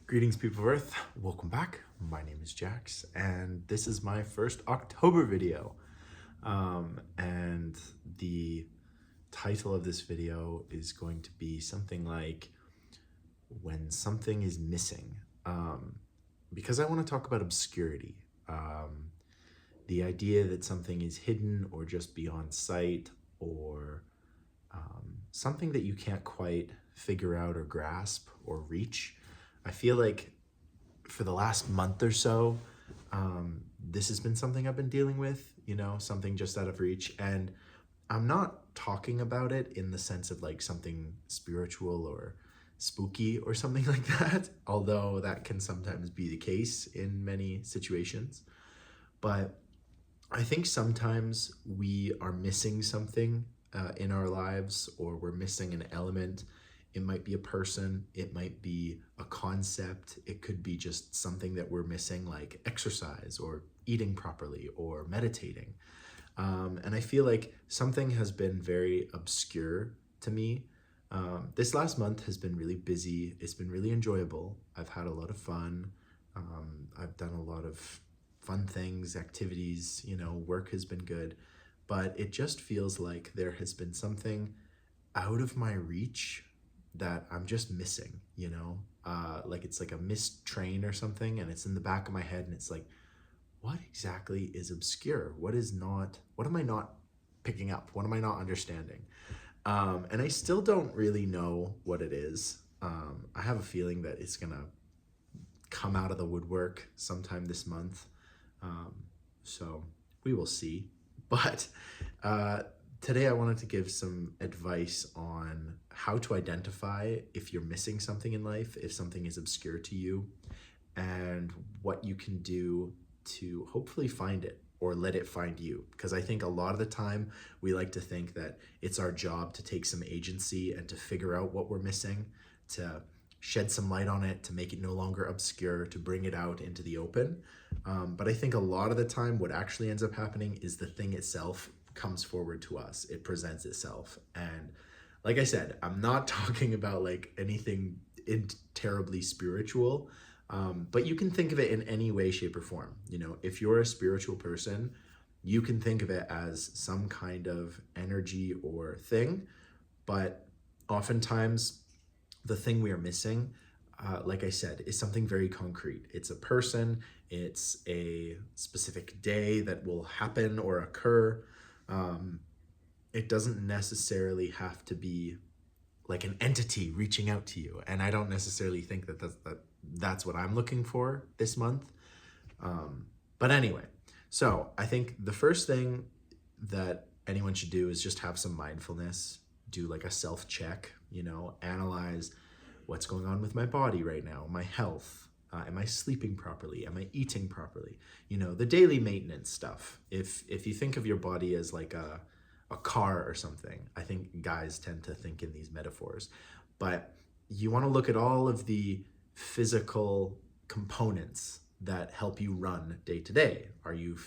Greetings, people of Earth. Welcome back. My name is Jax, and this is my first October video. And the title of this video is going to be something like When Something is Missing. Because I want to talk about obscurity. The idea that something is hidden or just beyond sight, or something that you can't quite figure out or grasp or reach. I feel like for the last month or so, this has been something I've been dealing with, something just out of reach. And I'm not talking about it in the sense of like something spiritual or spooky or something like that, although that can sometimes be the case in many situations. But I think sometimes we are missing something in our lives, or we're missing an element. It might be a person, it might be a concept, it could be just something that we're missing, like exercise or eating properly or meditating. And I feel like something has been very obscure to me. This last month has been really busy. It's been really enjoyable. I've had a lot of fun. I've done a lot of fun things, activities, work has been good. But it just feels like there has been something out of my reach that I'm just missing, like it's like a missed train or something, and it's in the back of my head, and it's like, what exactly is obscure? What am I not picking up? What am I not understanding? And I still don't really know what it is. I have a feeling that it's gonna come out of the woodwork sometime this month. So we will see. But today I wanted to give some advice on how to identify if you're missing something in life, if something is obscure to you, and what you can do to hopefully find it or let it find you. Because I think a lot of the time we like to think that it's our job to take some agency and to figure out what we're missing, to shed some light on it, to make it no longer obscure, to bring it out into the open. But I think a lot of the time what actually ends up happening is the thing itself comes forward to us. It presents itself. And like I said, I'm not talking about like anything terribly spiritual, but you can think of it in any way, shape, or form. If you're a spiritual person, you can think of it as some kind of energy or thing, but oftentimes the thing we are missing, like I said, is something very concrete. It's a person, it's a specific day that will happen or occur. It doesn't necessarily have to be like an entity reaching out to you. And I don't necessarily think that that's what I'm looking for this month. But anyway, so I think the first thing that anyone should do is just have some mindfulness, do like a self-check, analyze what's going on with my body right now, my health. Am I sleeping properly? Am I eating properly? The daily maintenance stuff. If you think of your body as like a car or something, I think guys tend to think in these metaphors, but you want to look at all of the physical components that help you run day to day. Are you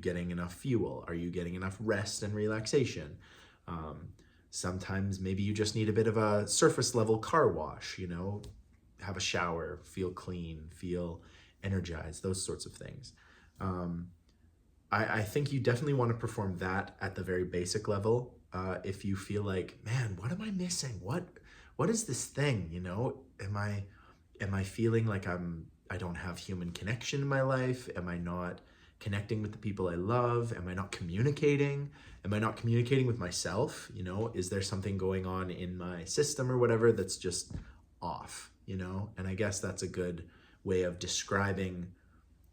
getting enough fuel? Are you getting enough rest and relaxation? Sometimes maybe you just need a bit of a surface level car wash, have a shower, feel clean, feel energized, those sorts of things. I think you definitely want to perform that at the very basic level. If you feel like, man, what am I missing? What is this thing? Am I feeling like I don't have human connection in my life? Am I not connecting with the people I love? Am I not communicating? Am I not communicating with myself? Is there something going on in my system or whatever that's just off? And I guess that's a good way of describing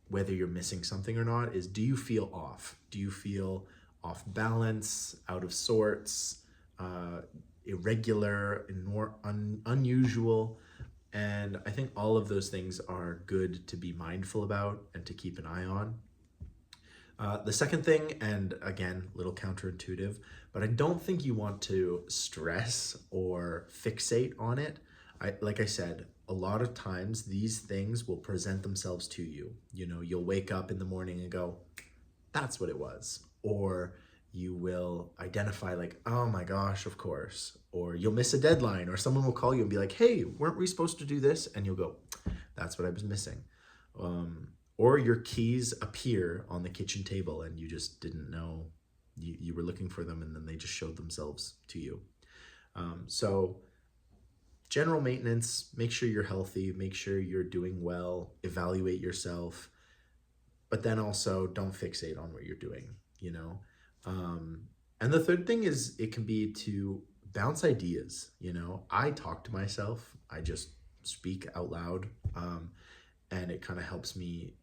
whether you're missing something or not, is, do you feel off? Do you feel off balance, out of sorts, irregular, unusual? And I think all of those things are good to be mindful about and to keep an eye on. The second thing, and again, a little counterintuitive, but I don't think you want to stress or fixate on it. Like I said, a lot of times these things will present themselves to you. You'll wake up in the morning and go, that's what it was. Or you will identify like, oh my gosh, of course. Or you'll miss a deadline, or someone will call you and be like, hey, weren't we supposed to do this? And you'll go, That's what I was missing. Or your keys appear on the kitchen table and you just didn't know you were looking for them, and then they just showed themselves to you. So general maintenance, make sure you're healthy, make sure you're doing well, evaluate yourself, but then also don't fixate on what you're doing, you know? And the third thing is it can be to bounce ideas, you know? I talk to myself, I just speak out loud, and it kind of helps me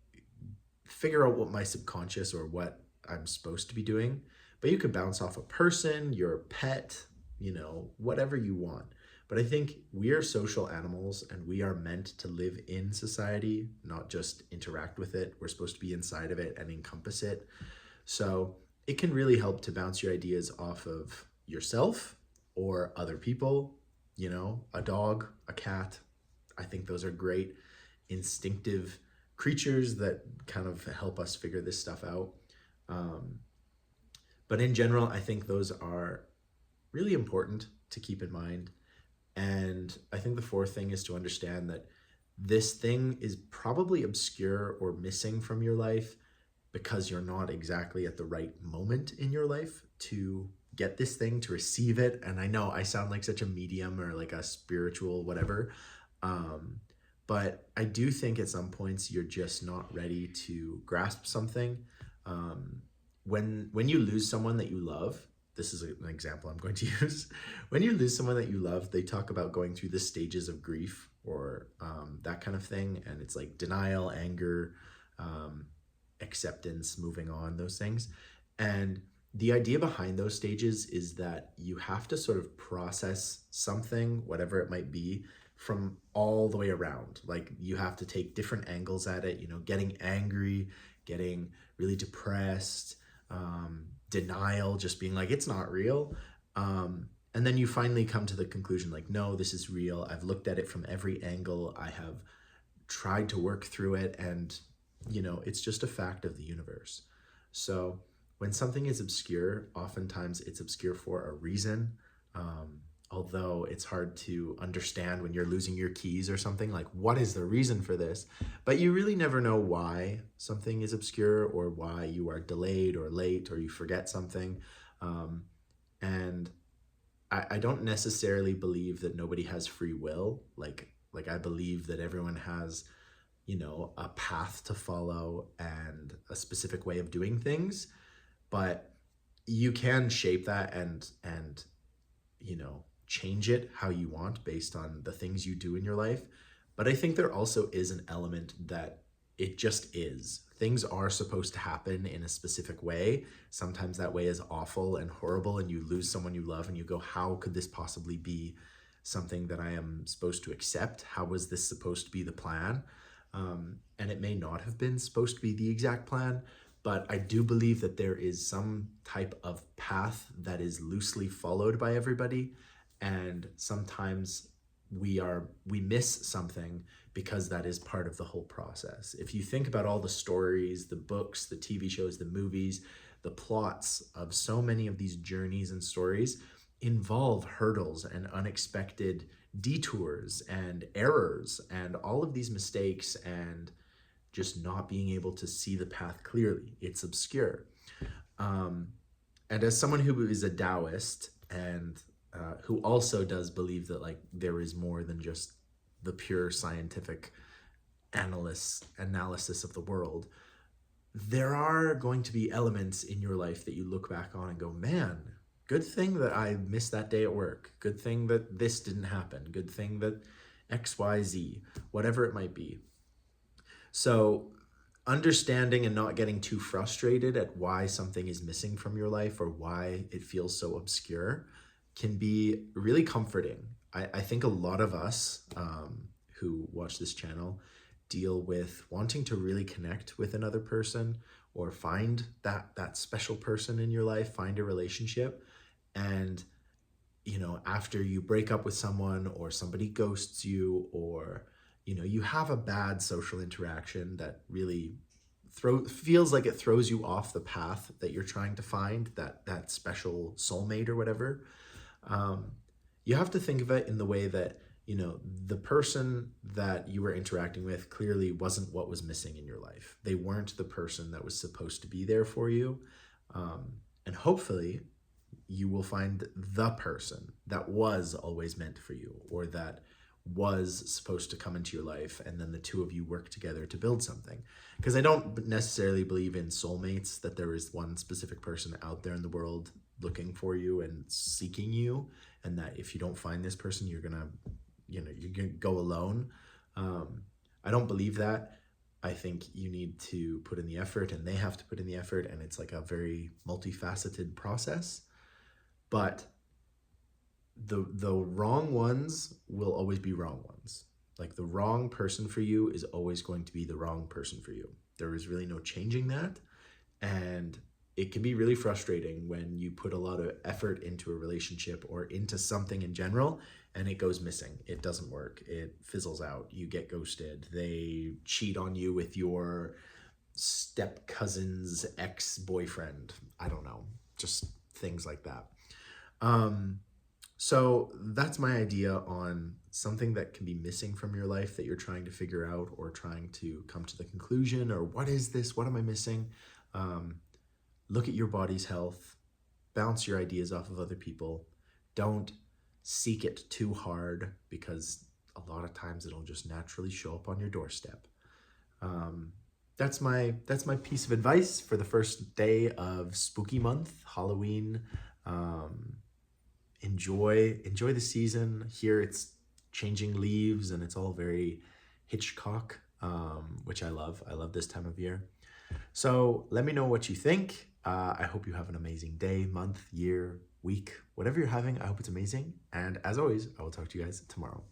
figure out what my subconscious or what I'm supposed to be doing. But you could bounce off a person, your pet, you know, whatever you want. But I think we are social animals and we are meant to live in society, not just interact with it. We're supposed to be inside of it and encompass it. So it can really help to bounce your ideas off of yourself or other people, you know, a dog, a cat. I think those are great instinctive creatures that kind of help us figure this stuff out. But in general, I think those are really important to keep in mind. And I think the fourth thing is to understand that this thing is probably obscure or missing from your life because you're not exactly at the right moment in your life to get this thing, to receive it. And I know I sound like such a medium or like a spiritual whatever, but I do think at some points you're just not ready to grasp something. When you lose someone that you love, this is an example I'm going to use. When you lose someone that you love, they talk about going through the stages of grief or that kind of thing. And it's like denial, anger, acceptance, moving on, those things. And the idea behind those stages is that you have to sort of process something, whatever it might be, from all the way around. Like you have to take different angles at it, you know, getting angry, getting really depressed, denial, just being like, it's not real. And then you finally come to the conclusion like, no, this is real. I've looked at it from every angle. I have tried to work through it. And, you know, it's just a fact of the universe. So when something is obscure, oftentimes it's obscure for a reason. Although it's hard to understand when you're losing your keys or something, like what is the reason for this? But you really never know why something is obscure or why you are delayed or late or you forget something. And I don't necessarily believe that nobody has free will. Like I believe that everyone has, you know, a path to follow and a specific way of doing things, but you can shape that and, you know, change it how you want based on the things you do in your life. But I think there also is an element that it just is. Things are supposed to happen in a specific way. Sometimes that way is awful and horrible and you lose someone you love and you go, how could this possibly be something that I am supposed to accept? How was this supposed to be the plan? And it may not have been supposed to be the exact plan, but I do believe that there is some type of path that is loosely followed by everybody. And sometimes we miss something because that is part of the whole process. If you think about all the stories, the books, the TV shows, the movies, the plots of so many of these journeys and stories involve hurdles and unexpected detours and errors and all of these mistakes and just not being able to see the path clearly. It's obscure. And as someone who is a Taoist and who also does believe that like there is more than just the pure scientific analysis of the world, there are going to be elements in your life that you look back on and go, man, good thing that I missed that day at work. Good thing that this didn't happen. Good thing that XYZ, whatever it might be. So understanding and not getting too frustrated at why something is missing from your life or why it feels so obscure can be really comforting. I think a lot of us who watch this channel deal with wanting to really connect with another person or find that special person in your life, find a relationship. And, you know, after you break up with someone or somebody ghosts you or, you know, you have a bad social interaction that really feels like it throws you off the path that you're trying to find, that special soulmate or whatever. You have to think of it in the way that, the person that you were interacting with clearly wasn't what was missing in your life. They weren't the person that was supposed to be there for you. And hopefully you will find the person that was always meant for you, or that was supposed to come into your life, and then the two of you work together to build something. Because I don't necessarily believe in soulmates, that there is one specific person out there in the world looking for you and seeking you, and that if you don't find this person, you're gonna go alone. I don't believe that. I think you need to put in the effort, and they have to put in the effort, and it's like a very multifaceted process. But the wrong ones will always be wrong ones. Like, the wrong person for you is always going to be the wrong person for you. There is really no changing that. And it can be really frustrating when you put a lot of effort into a relationship or into something in general, and it goes missing. It doesn't work. It fizzles out. You get ghosted. They cheat on you with your step cousin's ex-boyfriend. I don't know, just things like that. So that's my idea on something that can be missing from your life that you're trying to figure out, or trying to come to the conclusion, or what is this? What am I missing? Look at your body's health, bounce your ideas off of other people. Don't seek it too hard, because a lot of times it'll just naturally show up on your doorstep. That's my piece of advice for the first day of spooky month, Halloween. Enjoy the season. Here it's changing leaves, and it's all very Hitchcock, which I love. I love this time of year. So let me know what you think. I hope you have an amazing day, month, year, week, whatever you're having. I hope it's amazing. And as always, I will talk to you guys tomorrow.